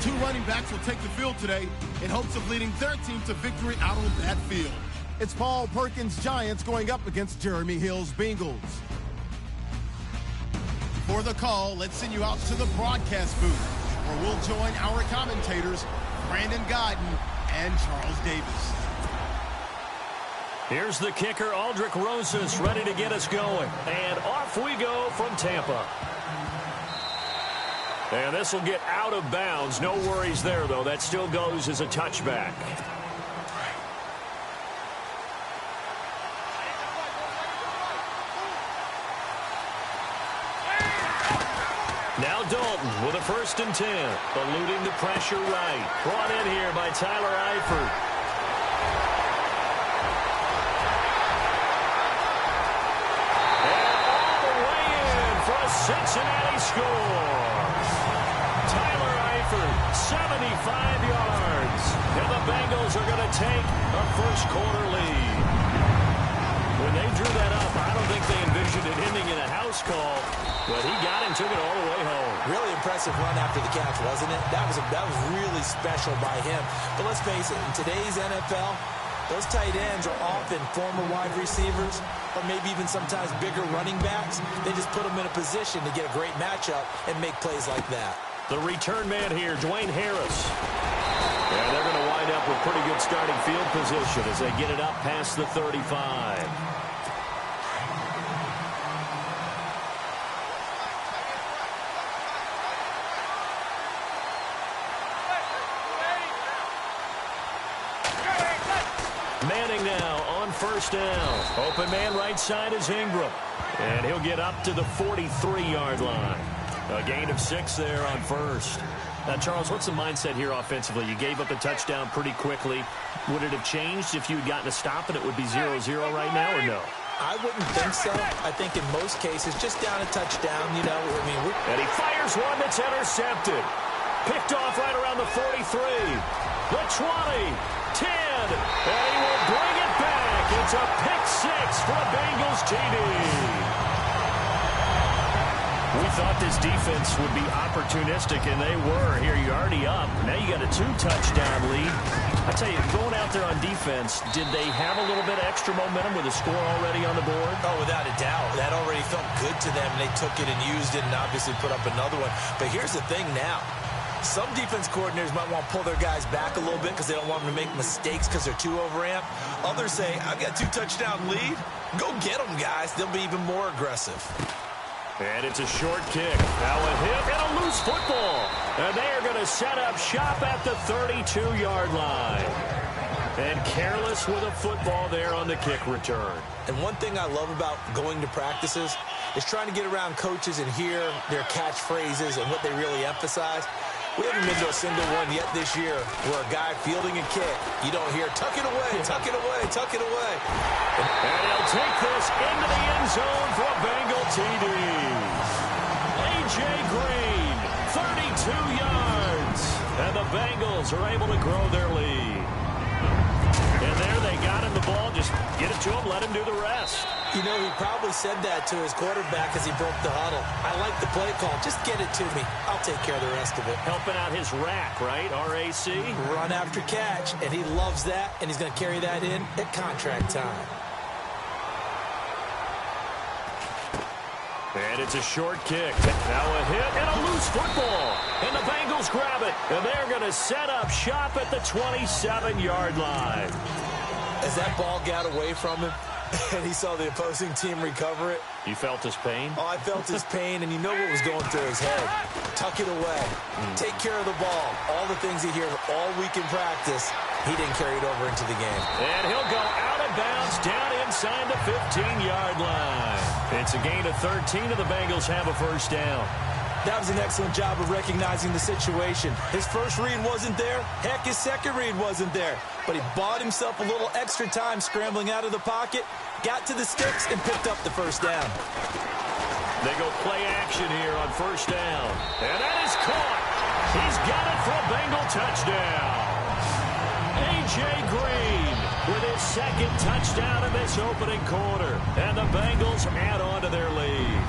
Two running backs will take the field today in hopes of leading their team to victory out on that field. It's Paul Perkins' Giants going up against Jeremy Hill's Bengals. For the call, let's send you out to the broadcast booth, where we'll join our commentators, Brandon Godden and Charles Davis. Here's the kicker, Aldrick Rosas, ready to get us going. And off we go from Tampa. And this will get out of bounds. No worries there, though. That still goes as a touchback. Now Dalton with a 1st and 10. Eluding the pressure right. Brought in here by Tyler Eifert. And all the way in for a Cincinnati score. Tyler Eifert, 75 yards. And the Bengals are going to take a first-quarter lead. When they drew that up, I don't think they envisioned it ending in a house call. But he got and took it all the way home. Really impressive run after the catch, wasn't it? That was really special by him. But let's face it, in today's NFL, those tight ends are often former wide receivers or maybe even sometimes bigger running backs. They just put them in a position to get a great matchup and make plays like that. The return man here, Dwayne Harris. And they're going to wind up with pretty good starting field position as they get it up past the 35. Manning now on 1st down. Open man right side is Ingram. And he'll get up to the 43-yard line. A gain of 6 there on 1st. Now, Charles, what's the mindset here offensively? You gave up a touchdown pretty quickly. Would it have changed if you had gotten a stop and it would be 0-0 right now, or no? I wouldn't think so. I think in most cases, just down a touchdown, you know. I mean, and he fires one that's intercepted. Picked off right around the 43. The 20. 10. And he will bring it back. It's a pick-6 for a Bengals TD. We thought this defense would be opportunistic, and they were. Here you're already up. Now you got a 2-touchdown lead. I tell you, going out there on defense, did they have a little bit of extra momentum with a score already on the board? Oh, without a doubt. That already felt good to them. They took it and used it and obviously put up another one. But here's the thing now. Some defense coordinators might want to pull their guys back a little bit because they don't want them to make mistakes because they're too overamped. Others say, I've got a 2-touchdown lead. Go get them, guys. They'll be even more aggressive. And it's a short kick. Now a hit and a loose football. And they are going to set up shop at the 32-yard line. And careless with a football there on the kick return. And one thing I love about going to practices is trying to get around coaches and hear their catchphrases and what they really emphasize. We haven't been to a single one yet this year where a guy fielding a kick, you don't hear, tuck it away, tuck it away, tuck it away. And he'll take this into the end zone for a Bengal TD. A.J. Green, 32 yards. And the Bengals are able to grow their lead. And there they got him the ball. Just get it to him, let him do the rest. You know, he probably said that to his quarterback as he broke the huddle. I like the play call. Just get it to me. I'll take care of the rest of it. Helping out his rack, right? R-A-C? Run after catch. And he loves that, and he's going to carry that in at contract time. And it's a short kick. Now a hit and a loose football. And the Bengals grab it. And they're going to set up shop at the 27-yard line. As that ball got away from him, and he saw the opposing team recover it. You felt his pain? Oh, I felt his pain, and you know what was going through his head. Tuck it away. Take care of the ball. All the things he hears all week in practice, he didn't carry it over into the game. And he'll go out of bounds down inside the 15-yard line. It's a gain of 13, and the Bengals have a first down. That was an excellent job of recognizing the situation. His first read wasn't there. Heck, his second read wasn't there. But he bought himself a little extra time scrambling out of the pocket, got to the sticks, and picked up the first down. They go play action here on first down. And that is caught. He's got it for a Bengal touchdown. A.J. Green with his second touchdown in this opening quarter. And the Bengals add on to their lead.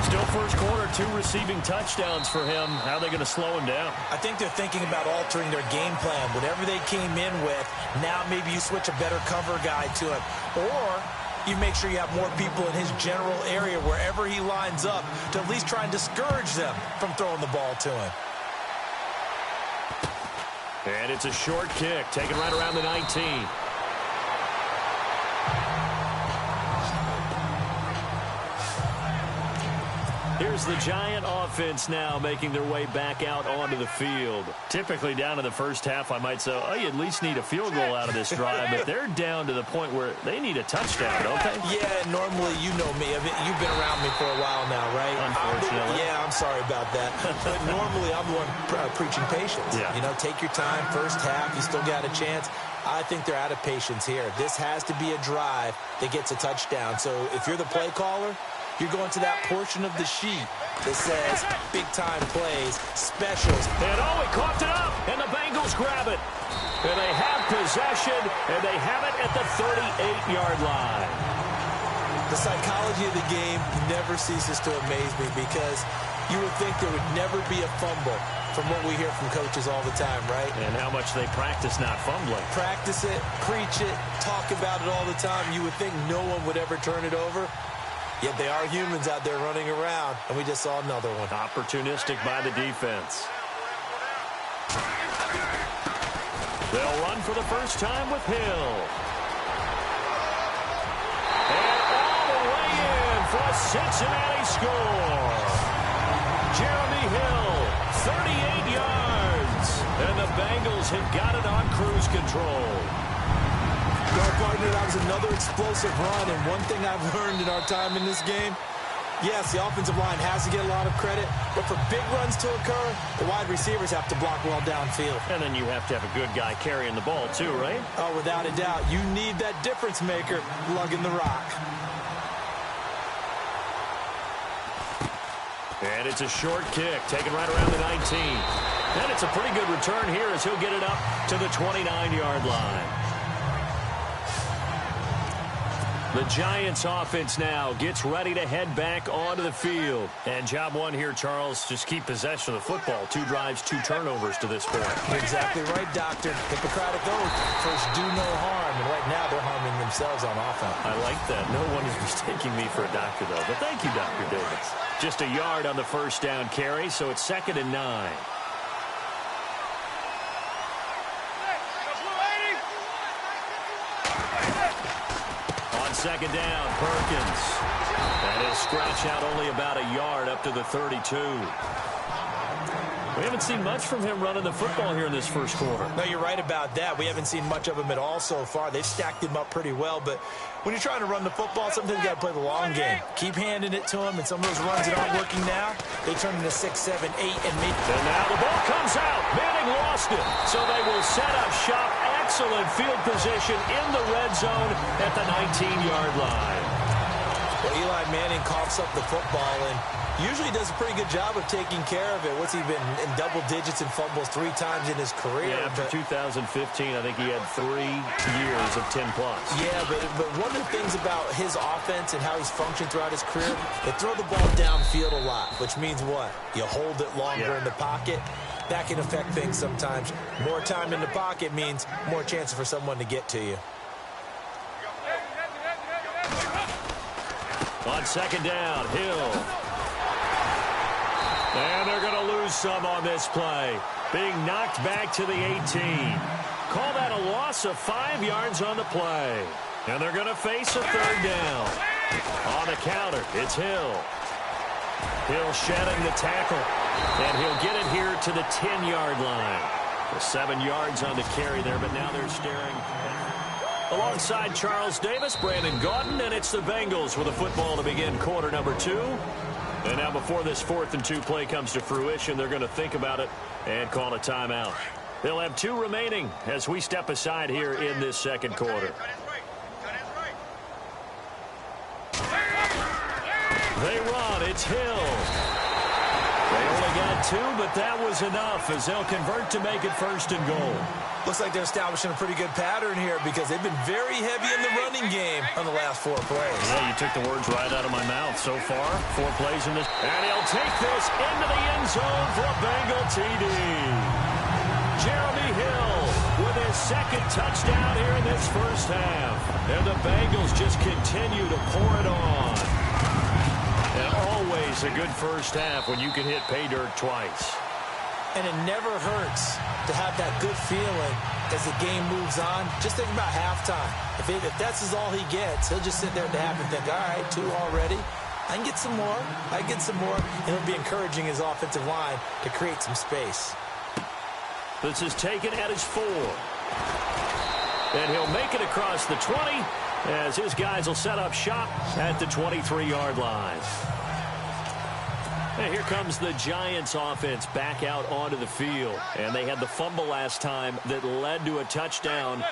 Still first quarter, 2 receiving touchdowns for him. How are they going to slow him down? I think they're thinking about altering their game plan. Whatever they came in with, now maybe you switch a better cover guy to him. Or you make sure you have more people in his general area wherever he lines up to at least try and discourage them from throwing the ball to him. And it's a short kick, taken right around the 19. Here's the Giant offense now making their way back out onto the field. Typically down in the first half, I might say, oh, you at least need a field goal out of this drive, but they're down to the point where they need a touchdown, don't they? Yeah, normally, you know me. You've been around me for a while now, right? Unfortunately. I'm sorry about that. But normally, I'm the one preaching patience. Yeah. You know, take your time. First half, you still got a chance. I think they're out of patience here. This has to be a drive that gets a touchdown. So if you're the play caller, you're going to that portion of the sheet that says big-time plays, specials. And he coughed it up, and the Bengals grab it. And they have possession, and they have it at the 38-yard line. The psychology of the game never ceases to amaze me because you would think there would never be a fumble from what we hear from coaches all the time, right? And how much they practice not fumbling. Practice it, preach it, talk about it all the time. You would think no one would ever turn it over. Yet they are humans out there running around, and we just saw another one. Opportunistic by the defense. They'll run for the first time with Hill. And all the way in for a Cincinnati score. Jeremy Hill, 38 yards. And the Bengals have got it on cruise control. Gardner, that was another explosive run, and one thing I've learned in our time in this game, yes, the offensive line has to get a lot of credit, but for big runs to occur, the wide receivers have to block well downfield. And then you have to have a good guy carrying the ball too, right? Oh, without a doubt. You need that difference maker lugging the rock. And it's a short kick, taken right around the 19. And it's a pretty good return here as he'll get it up to the 29-yard line. The Giants offense now gets ready to head back onto the field. And job one here, Charles, just keep possession of the football. 2 drives, 2 turnovers to this point. You're exactly right, Doctor. Hippocratic oath. First, do no harm. And right now, they're harming themselves on offense. I like that. No one is mistaking me for a doctor, though. But thank you, Dr. Davis. Just a yard on the first down carry, so it's 2nd and 9. Second down, Perkins. That is scratched out only about a yard up to the 32. We haven't seen much from him running the football here in this first quarter. No, you're right about that. We haven't seen much of him at all so far. They've stacked him up pretty well, but when you're trying to run the football, sometimes you got to play the long game. Keep handing it to him, and some of those runs that aren't working now, they turn into 6, 7, 8, and maybe. And now the ball comes out. Manning lost it, so they will set up shop. Excellent field position in the red zone at the 19-yard line. Well, Eli Manning coughs up the football and usually does a pretty good job of taking care of it. What's he been in double digits in fumbles 3 times in his career? Yeah, after 2015, I think he had 3 years of 10-plus. Yeah, but one of the things about his offense and how he's functioned throughout his career, they throw the ball downfield a lot, which means what? You hold it longer in the pocket. That can affect things sometimes. More time in the pocket means more chances for someone to get to you. On second down, Hill. And they're going to lose some on this play. Being knocked back to the 18. Call that a loss of 5 yards on the play. And they're going to face a 3rd down. On the counter, it's Hill. Hill shedding the tackle. And he'll get it here to the 10-yard line. 7 yards on the carry there, but now they're staring. Alongside Charles Davis, Brandon Gaudin, and it's the Bengals with a football to begin quarter number 2. And now before this 4th and 2 play comes to fruition, they're going to think about it and call a timeout. They'll have 2 remaining as we step aside here in this second quarter. They run. It's Hill. They only got 2, but that was enough as they'll convert to make it 1st and goal. Looks like they're establishing a pretty good pattern here because they've been very heavy in the running game on the last 4 plays. Yeah, you took the words right out of my mouth. So far, 4 plays in this. And he'll take this into the end zone for a Bengal TD. Jeremy Hill with his 2nd touchdown here in this first half. And the Bengals just continue to pour it on. And always a good first half when you can hit pay dirt twice. And it never hurts to have that good feeling as the game moves on. Just think about halftime. If that's all he gets, he'll just sit there at the half and think, all right, 2 already. I can get some more. I can get some more. And he'll be encouraging his offensive line to create some space. This is taken at his 4. And he'll make it across the 20 as his guys will set up shop at the 23-yard line. And here comes the Giants offense back out onto the field. And they had the fumble last time that led to a touchdown.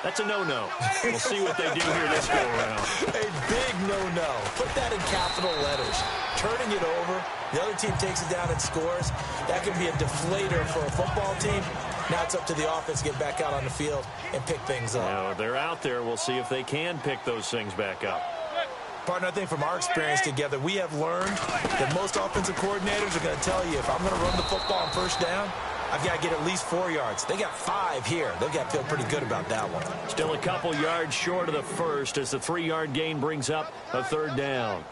That's a no-no. We'll see what they do here this go-around. A big no-no. Put that in capital letters. Turning it over, the other team takes it down and scores. That can be a deflator for a football team. Now it's up to the offense to get back out on the field and pick things up. Now, they're out there. We'll see if they can pick those things back up. Partner, I think from our experience together, we have learned that most offensive coordinators are going to tell you, if I'm going to run the football on 1st down, I've got to get at least 4 yards. They got 5 here. They've got to feel pretty good about that one. Still a couple yards short of the first as the 3-yard gain brings up a 3rd down.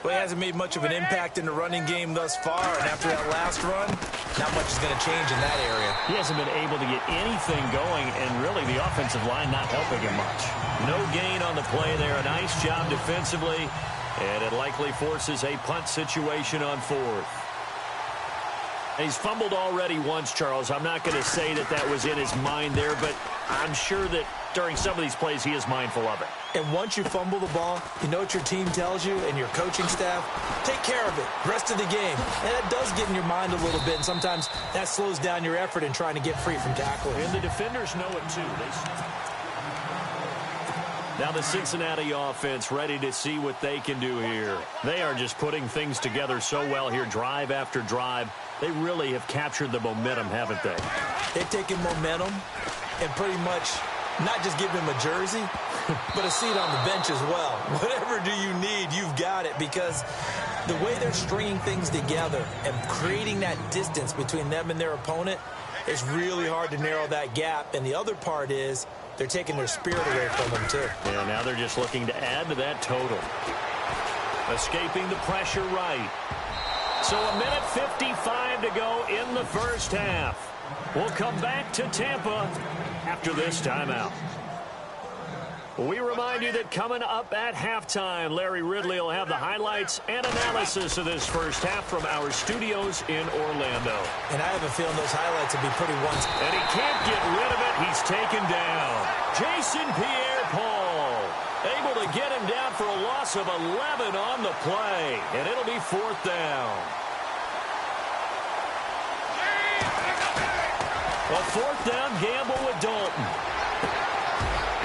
Well, he hasn't made much of an impact in the running game thus far, and after that last run, not much is going to change in that area. He hasn't been able to get anything going, and really the offensive line not helping him much. No gain on the play there. A nice job defensively, and it likely forces a punt situation on 4th. He's fumbled already once, Charles. I'm not going to say that that was in his mind there, but I'm sure that during some of these plays he is mindful of it. And once you fumble the ball, you know what your team tells you and your coaching staff? Take care of it. Rest of the game. And that does get in your mind a little bit, and sometimes that slows down your effort in trying to get free from tackling. And the defenders know it too. Now the Cincinnati offense ready to see what they can do here. They are just putting things together so well here, drive after drive. They really have captured the momentum, haven't they? They've taken momentum and pretty much not just give him a jersey, but a seat on the bench as well. Whatever do you need, you've got it, because the way they're stringing things together and creating that distance between them and their opponent is really hard to narrow that gap. And the other part is they're taking their spirit away from them, too. Yeah, now they're just looking to add to that total. Escaping the pressure right. So 1:55 to go in the first half. We'll come back to Tampa after this timeout. We remind you that coming up at halftime, Larry Ridley will have the highlights and analysis of this first half from our studios in Orlando. And I have a feeling those highlights will be pretty one. And he can't get rid of it. He's taken down. Jason Pierre-Paul able to get him down for a loss of 11 on the play. And it'll be 4th down. A 4th down gamble with Dalton.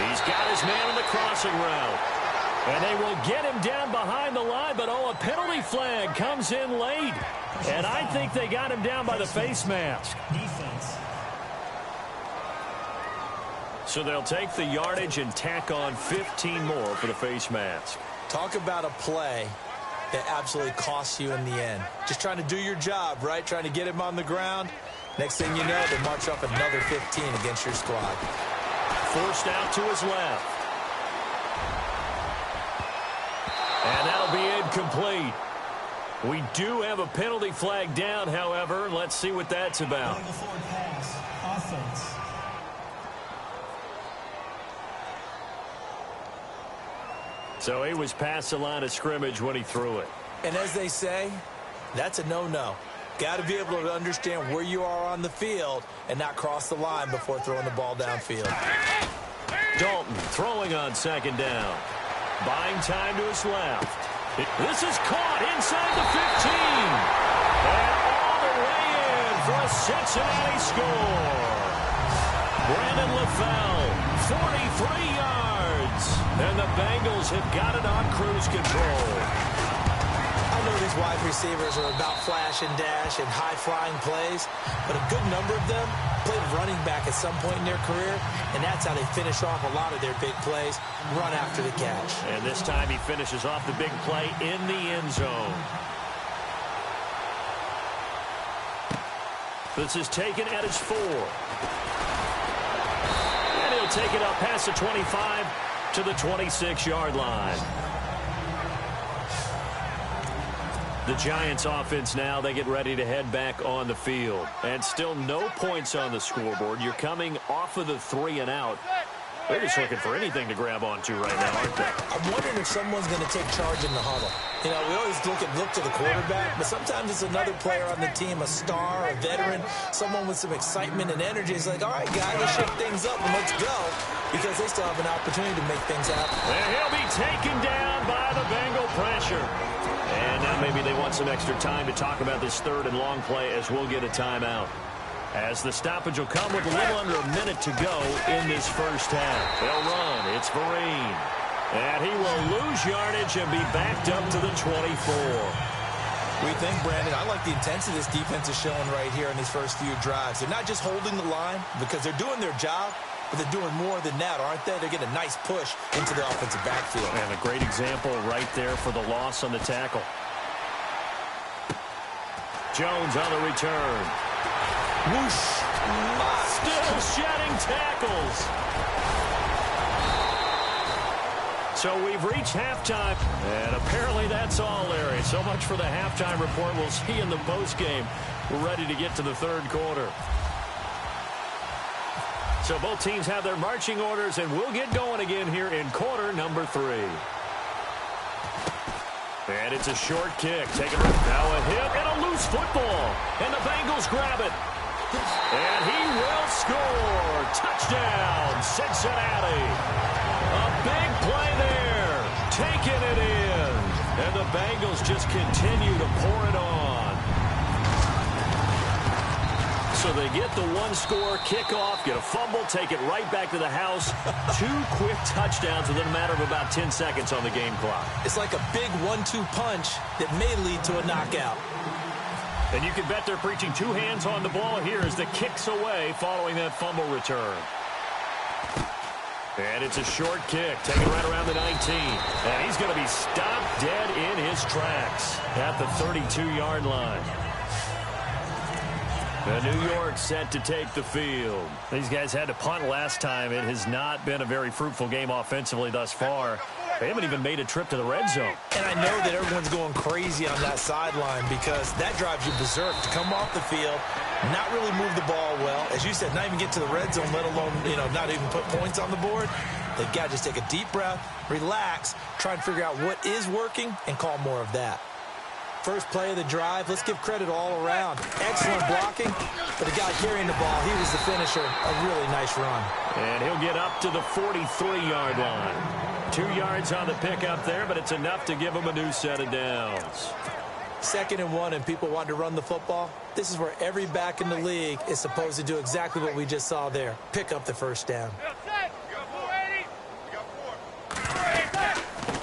He's got his man on the crossing route. And they will get him down behind the line, but a penalty flag comes in late. And I think they got him down by the face mask. So they'll take the yardage and tack on 15 more for the face mask. Talk about a play that absolutely costs you in the end. Just trying to do your job, right? Trying to get him on the ground. Next thing you know, they march off another 15 against your squad. Forced out to his left. And that'll be incomplete. We do have a penalty flag down, however. Let's see what that's about. So he was past the line of scrimmage when he threw it. And as they say, that's a no-no. Got to be able to understand where you are on the field and not cross the line before throwing the ball downfield. Dalton throwing on 2nd down. Buying time to his left. This is caught inside the 15. And all the way in for a Cincinnati score. Brandon LaFell, 43 yards. And the Bengals have got it on cruise control. I know of these wide receivers are about flash and dash and high-flying plays, but a good number of them played running back at some point in their career, and that's how they finish off a lot of their big plays, run after the catch. And this time he finishes off the big play in the end zone. This is taken at its 4. And he'll take it up past the 25 to the 26-yard line. The Giants offense now, they get ready to head back on the field. And still no points on the scoreboard. You're coming off of the 3 and out. They're just looking for anything to grab onto right now, aren't they? I'm wondering if someone's going to take charge in the huddle. You know, we always look to the quarterback, but sometimes it's another player on the team, a star, a veteran, someone with some excitement and energy. It's like, all right, guys, let's shake things up and let's go, because they still have an opportunity to make things happen. And he'll be taken down by the Bengal pressure. And now maybe they want some extra time to talk about this 3rd and long play as we'll get a timeout. As the stoppage will come with a little under a minute to go in this first half. They'll run. It's Vereen. And he will lose yardage and be backed up to the 24. We think, Brandon, I like the intensity this defense is showing right here in these first few drives. They're not just holding the line because they're doing their job, but they're doing more than that, aren't they? They're getting a nice push into the offensive backfield. And a great example right there for the loss on the tackle. Jones on the return. Whoosh. Still shedding tackles. So we've reached halftime, and apparently that's all, Larry. So much for the halftime report. We'll see you in the postgame. We're ready to get to the 3rd quarter. So both teams have their marching orders, and we'll get going again here in quarter number 3. And it's a short kick. Taking now a hit and a loose football. And the Bengals grab it. And he will score. Touchdown, Cincinnati. A big play there. Taking it in. And the Bengals just continue to pour it on. So they get the 1-score kickoff, get a fumble, take it right back to the house. 2 quick touchdowns within a matter of about 10 seconds on the game clock. It's like a big 1-2 punch that may lead to a knockout. And you can bet they're preaching 2 hands on the ball here as the kick's away following that fumble return. And it's a short kick, taken right around the 19. And he's going to be stopped dead in his tracks at the 32-yard line. And New York set to take the field. These guys had to punt last time. It has not been a very fruitful game offensively thus far. They haven't even made a trip to the red zone. And I know that everyone's going crazy on that sideline because that drives you berserk to come off the field, not really move the ball well. As you said, not even get to the red zone, let alone, not even put points on the board. They've got to just take a deep breath, relax, try and figure out what is working, and call more of that. First play of the drive, let's give credit all around. Excellent blocking, but the guy carrying the ball, he was the finisher. A really nice run. And he'll get up to the 43-yard line. 2 yards on the pickup there, but it's enough to give him a new set of downs. 2nd and 1, and people want to run the football. This is where every back in the league is supposed to do exactly what we just saw there. Pick up the first down.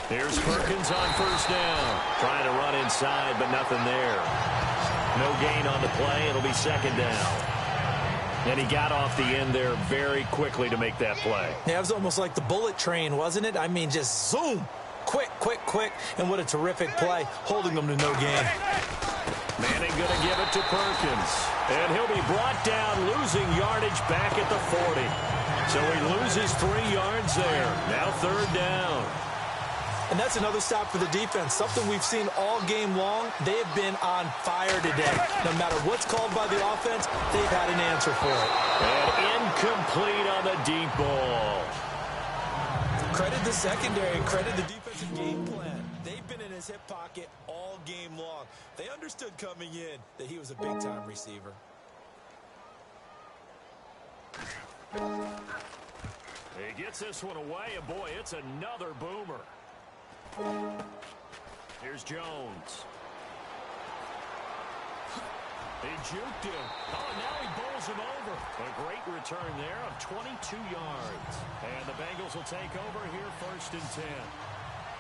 Here's Perkins on first down. Trying to run inside, but nothing there. No gain on the play. It'll be 2nd down. And he got off the end there very quickly to make that play. Yeah, it was almost like the bullet train, wasn't it? I mean, just zoom. Quick, quick, quick. And what a terrific play, holding them to no gain. Manning going to give it to Perkins. And he'll be brought down, losing yardage back at the 40. So he loses 3 yards there. Now 3rd down. And that's another stop for the defense, something we've seen all game long. They have been on fire today. No matter what's called by the offense, they've had an answer for it. And incomplete on the deep ball. Credit the secondary, credit the defensive game plan. They've been in his hip pocket all game long. They understood coming in that he was a big-time receiver. He gets this one away, and boy, it's another boomer. Here's Jones. He juked him. Oh, now he bowls him over. A great return there of 22 yards. And the Bengals will take over here 1st and 10.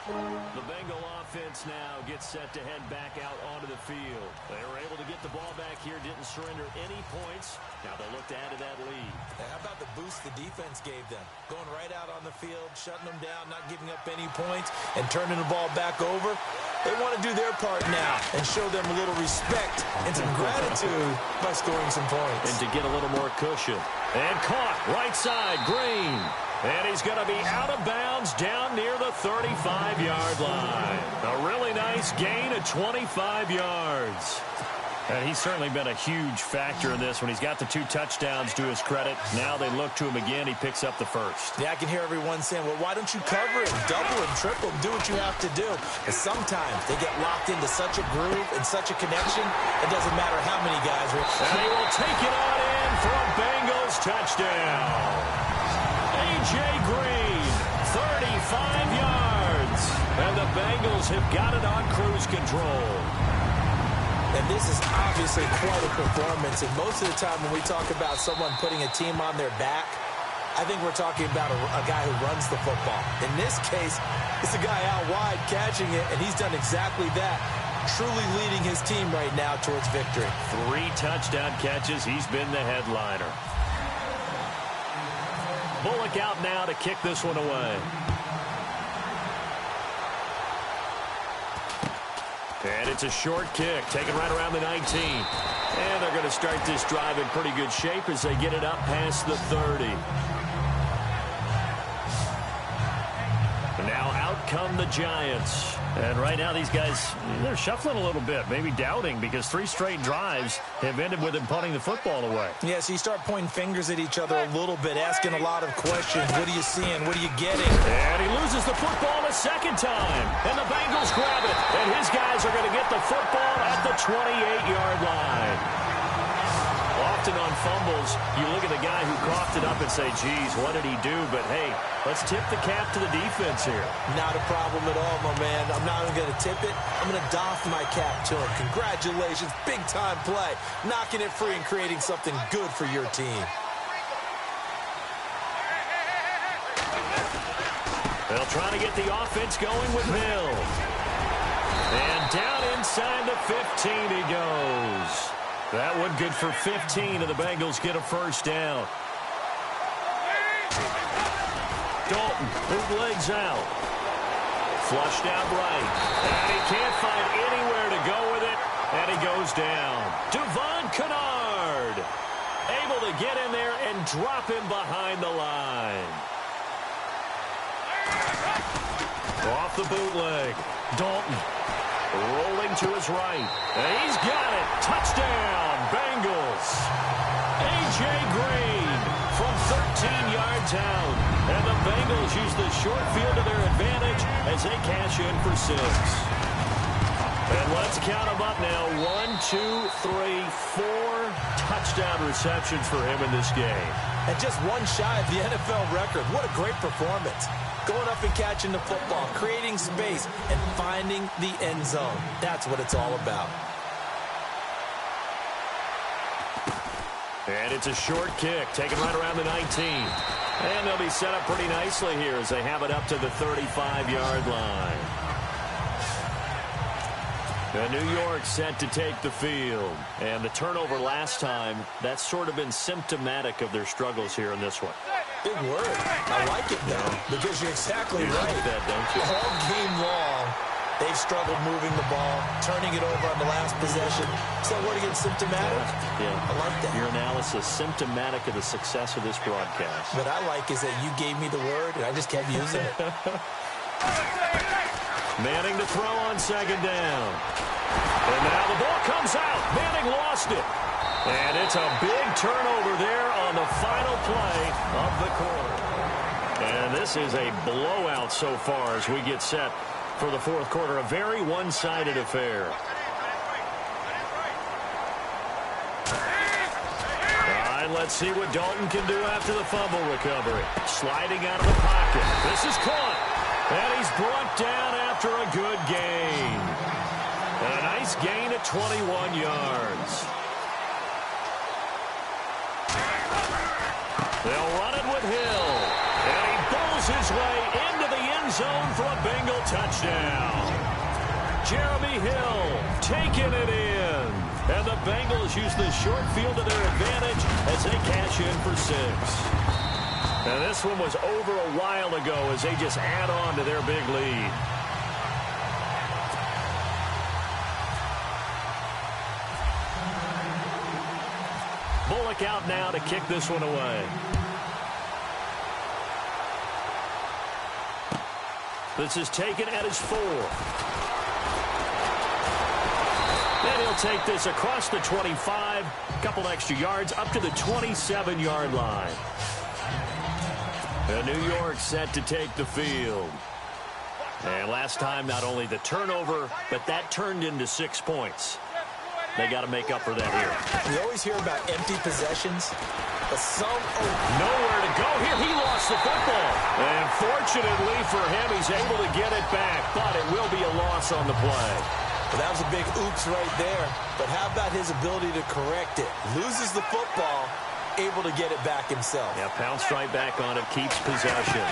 The Bengal offense now gets set to head back out onto the field. They were able to get the ball back here, didn't surrender any points. Now they'll look to add to that lead. How about the boost the defense gave them? Going right out on the field, shutting them down, not giving up any points, and turning the ball back over. They want to do their part now and show them a little respect and some gratitude by scoring some points. And to get a little more cushion. And caught, right side, Green. And he's going to be out of bounds down near the 35-yard line. A really nice gain of 25 yards. And he's certainly been a huge factor in this when he's got the 2 touchdowns to his credit. Now they look to him again. He picks up the first. Yeah, I can hear everyone saying, well, why don't you cover it, double and triple, do what you have to do. But sometimes they get locked into such a groove and such a connection, it doesn't matter how many guys are. And he will take it on in for a Bengals touchdown. A.J. Green, 35 yards. And the Bengals have got it on cruise control. And this is obviously quite a performance. And most of the time when we talk about someone putting a team on their back, I think we're talking about a guy who runs the football. In this case, it's a guy out wide catching it, and he's done exactly that, truly leading his team right now towards victory. 3 touchdown catches. He's been the headliner. Bullock out now to kick this one away. And it's a short kick, taken right around the 19. And they're going to start this drive in pretty good shape as they get it up past the 30. And now out come the Giants. And right now these guys, they're shuffling a little bit, maybe doubting, because 3 straight drives have ended with them punting the football away. Yeah, so you start pointing fingers at each other a little bit, asking a lot of questions. What are you seeing? What are you getting? And he loses the football a second time. And the Bengals grab it. And his guys are going to get the football at the 28-yard line. Often on fumbles, you look at the guy who coughed it up and say, geez, what did he do? But, hey, let's tip the cap to the defense here. Not a problem at all, my man. I'm not even going to tip it. I'm going to doff my cap to him. Congratulations. Big-time play. Knocking it free and creating something good for your team. They'll try to get the offense going with Hill. And down inside the 15 he goes. That one good for 15, and the Bengals get a first down. Dalton, bootlegs out. Flushed out right. And he can't find anywhere to go with it, and he goes down. Devon Kennard able to get in there and drop him behind the line. Off the bootleg. Dalton. Rolling to his right. And he's got it. Touchdown, Bengals. A.J. Green from 13 yards out. And the Bengals use the short field to their advantage as they cash in for 6. And let's count them up now. 1, 2, 3, 4 touchdown receptions for him in this game. And just one shy of the NFL record. What a great performance. Going up and catching the football, creating space, and finding the end zone. That's what it's all about. And it's a short kick, taken right around the 19. And they'll be set up pretty nicely here as they have it up to the 35-yard line. And New York set to take the field. And the turnover last time, that's sort of been symptomatic of their struggles here in this one. Big word. I like it, though, because you're exactly right. Like that, don't you? All game long, they've struggled moving the ball, turning it over on the last possession. So what again, symptomatic? Yeah. I like that. Your analysis, symptomatic of the success of this broadcast. What I like is that you gave me the word, and I just kept using it. Manning to throw on second down. And now the ball comes out. Manning lost it. And it's a big turnover there on the final play of the quarter. And this is a blowout so far as we get set for the fourth quarter. A very one-sided affair. All right, let's see what Dalton can do after the fumble recovery. Sliding out of the pocket. This is caught. And he's brought down after a good gain. And a nice gain at 21 yards. They'll run it with Hill. And he bowls his way into the end end zone for a Bengal touchdown. Jeremy Hill taking it in. And the Bengals use the short field to their advantage as they cash in for 6. And this one was over a while ago as they just add on to their big lead. Bullock out now to kick this one away. This is taken at his 4. And he'll take this across the 25, a couple extra yards, up to the 27-yard line. And New York set to take the field. And last time, not only the turnover, but that turned into 6 points. They got to make up for that here. We always hear about empty possessions, but nowhere to go here. He lost the football. And fortunately for him, he's able to get it back, but it will be a loss on the play. Well, that was a big oops right there. But how about his ability to correct it? Loses the football, able to get it back himself. Yeah, pounced right back on it, keeps possession.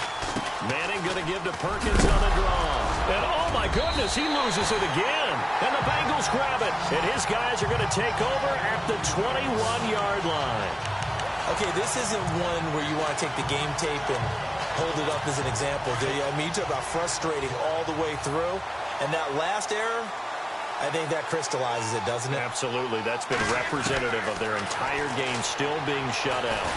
Manning going to give to Perkins on the draw. And oh my goodness, he loses it again. And the Bengals grab it. And his guys are going to take over at the 21-yard line. Okay, this isn't one where you want to take the game tape and hold it up as an example, do you? I mean, you talk about frustrating all the way through. And that last error, I think that crystallizes it, doesn't it? Absolutely. That's been representative of their entire game still being shut out.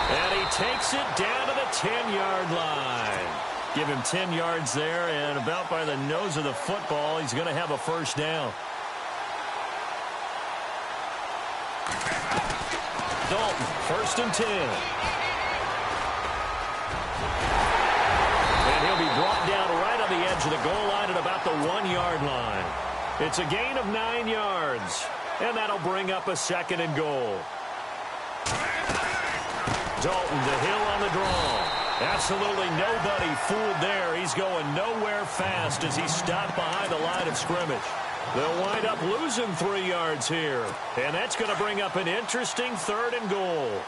And he takes it down to the 10-yard line. Give him 10 yards there, and about by the nose of the football, he's going to have a first down. Dalton, 1st and 10. And he'll be brought down right on the edge of the goal line at about the 1-yard line. It's a gain of 9 yards, and that'll bring up a 2nd and goal. Dalton to Hill on the draw. Absolutely nobody fooled there. He's going nowhere fast as he's stopped behind the line of scrimmage. They'll wind up losing 3 yards here, and that's going to bring up an interesting 3rd and goal.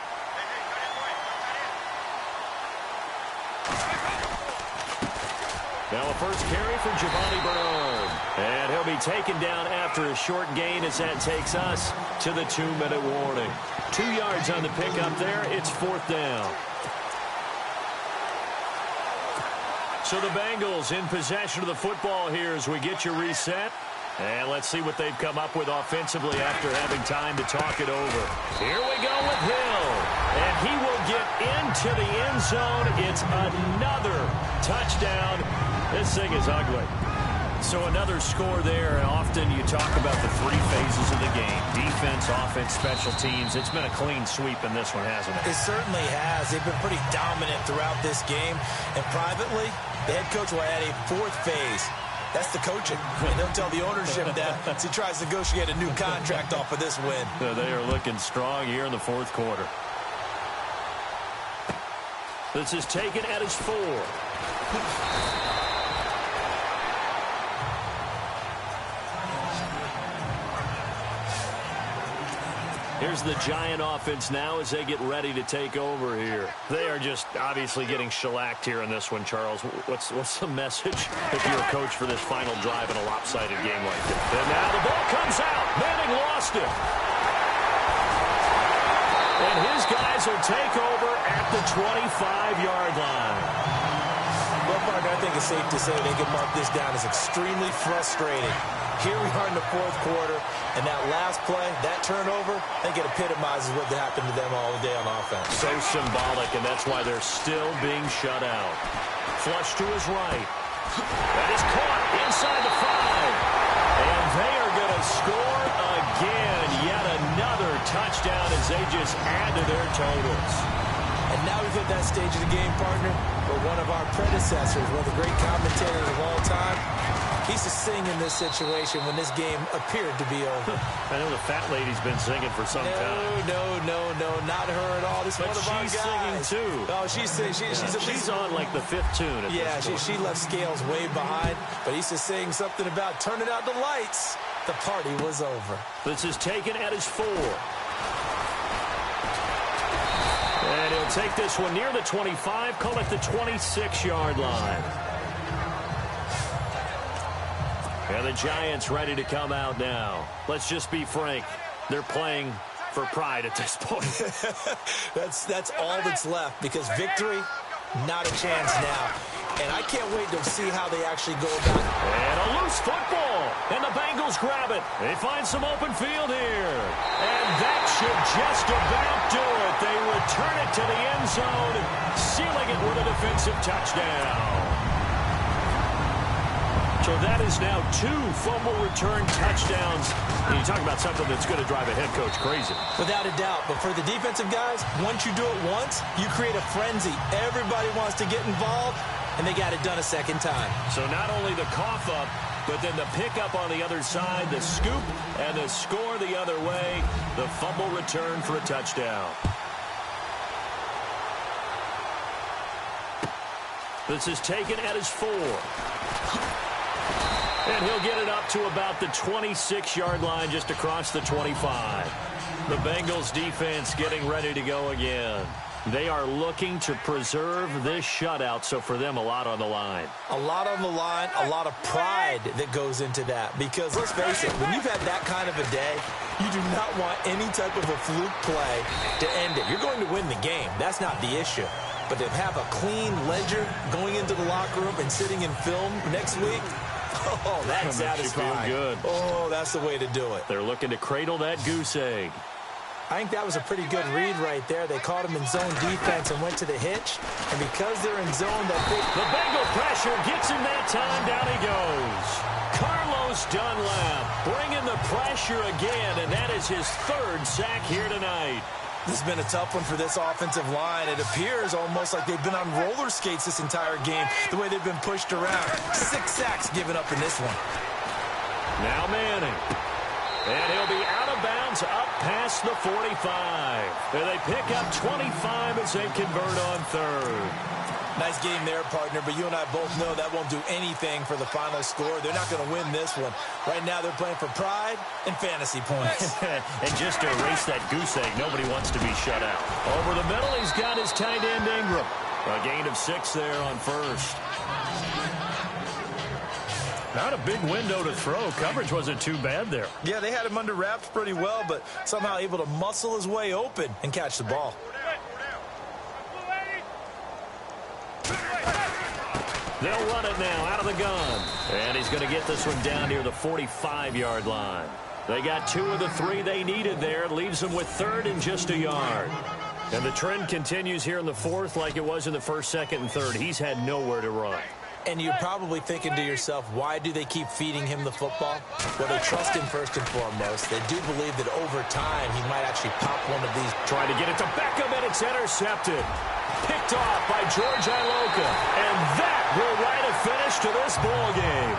Now a first carry for Giovanni Bernard. And he'll be taken down after a short gain as that takes us to the 2-minute warning. 2 yards on the pickup there. It's 4th down. So the Bengals in possession of the football here as we get you reset. And let's see what they've come up with offensively after having time to talk it over. Here we go with Hill. And he will get into the end zone. It's another touchdown. This thing is ugly. So another score there, and often you talk about the 3 phases of the game. Defense, offense, special teams. It's been a clean sweep in this one, hasn't it? It certainly has. They've been pretty dominant throughout this game. And privately, the head coach will add a 4th phase. That's the coaching. And they'll tell the ownership that as he tries to negotiate a new contract off of this win. They are looking strong here in the 4th quarter. This is taken at his 4. Here's the Giant offense now as they get ready to take over here. They are just obviously getting shellacked here in this one, Charles. What's the message if you're a coach for this final drive in a lopsided game like this? And now the ball comes out. Manning lost it. And his guys will take over at the 25-yard line. Well, partner, I think it's safe to say they can mark this down as extremely frustrating. Here we are in the 4th quarter, and that last play, that turnover, I think it epitomizes what happened to them all day on offense. So symbolic, and that's why they're still being shut out. Flush to his right. That is caught inside the 5. And they are going to score again. Yet another touchdown as they just add to their totals. And now we've hit that stage of the game, partner, where one of our predecessors, one of the great commentators of all time, he used to sing in this situation when this game appeared to be over. I know the fat lady's been singing for some time. No, not her at all. This is one of our guys. She's singing too. Oh, she's on like the 5th tune. Yeah, she left Scales way behind, but he used to sing something about turning out the lights. The party was over. This is taken at his 4. And he'll take this one near the 25, call it the 26-yard line. And the Giants ready to come out now. Let's just be frank. They're playing for pride at this point. That's all that's left, because victory, not a chance now. And I can't wait to see how they actually go about it. And a loose football. And the Bengals grab it. They find some open field here. And that should just about do it. They return it to the end zone, sealing it with a defensive touchdown. So that is now 2 fumble return touchdowns. And you talk about something that's going to drive a head coach crazy. Without a doubt. But for the defensive guys, once you do it once, you create a frenzy. Everybody wants to get involved, and they got it done a second time. So not only the cough up, but then the pickup on the other side, the scoop, and the score the other way. The fumble return for a touchdown. This is taken at his 4. And he'll get it up to about the 26-yard line, just across the 25. The Bengals defense getting ready to go again. They are looking to preserve this shutout, so for them, a lot on the line. A lot on the line, a lot of pride that goes into that. Because let's face it, when you've had that kind of a day, you do not want any type of a fluke play to end it. You're going to win the game. That's not the issue. But to have a clean ledger going into the locker room and sitting in film next week, oh, that's satisfying. Feel good. Oh, that's the way to do it. They're looking to cradle that goose egg. I think that was a pretty good read right there. They caught him in zone defense and went to the hitch. And because they're in zone, the Bengal pressure gets him that time. Down he goes. Carlos Dunlap bringing the pressure again, and that is his 3rd sack here tonight. This has been a tough one for this offensive line. It appears almost like they've been on roller skates this entire game, the way they've been pushed around. 6 sacks given up in this one. Now Manning. And he'll be out of bounds up past the 45. And they pick up 25 as they convert on 3rd. Nice game there, partner, but you and I both know that won't do anything for the final score. They're not going to win this one. Right now they're playing for pride and fantasy points. And just to erase that goose egg, nobody wants to be shut out. Over the middle, he's got his tight end Ingram. A gain of 6 there on 1st. Not a big window to throw. Coverage wasn't too bad there. Yeah, they had him under wraps pretty well, but somehow able to muscle his way open and catch the ball. They'll run it now out of the gun. And he's going to get this one down near the 45-yard line. They got 2 of the 3 they needed there. Leaves them with 3rd and just a yard. And the trend continues here in the 4th like it was in the 1st, 2nd, and 3rd. He's had nowhere to run. And you're probably thinking to yourself, why do they keep feeding him the football? Well, they trust him first and foremost. They do believe that over time he might actually pop one of these. Trying to get it to Beckham, and it's intercepted. Picked off by George Iloka. And that will write a finish to this ball game.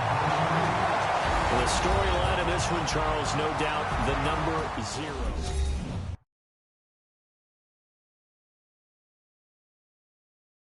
The storyline of this one, Charles, no doubt the number 0.